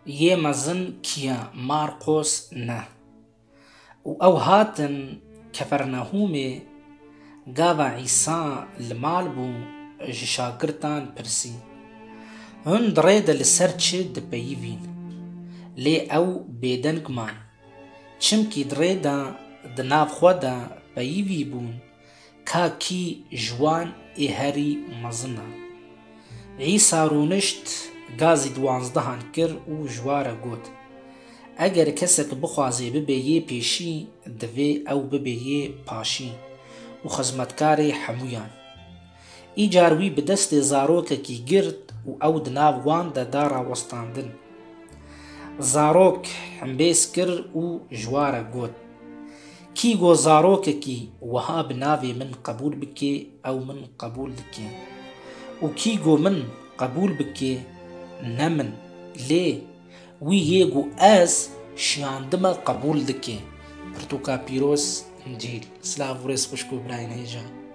یه مزن کیا مارقوس نه و او هاتن کفرنهوم گاوا عیسا لمال بو جشاگرتان پرسی هن دريد لسرچ دپیوین لی او بیدنگمان چمکی دریدا دناف خوادا پیوی بون کا کی جوان ای هری مزنا عیسا رونشت گازی 12 کر و جوارا گوت اگر کسک بخوازی ببیه پیشی دوی او ببیه پاشی و خزمتکار حمویان ای جاروی بدست زاروک کی گرد و او دناو وان دا دارا وستاندن زاروک حمبیس کر و جوارا گوت کی گو زاروک کی وها بناوی من قبول بکی او من قبول دکی و کی گو من قبول بکی نمن ليه ويجو از شياندما قبول دكي برتوكا بيروس انجيل سلاف وريس بشكو براين هيجا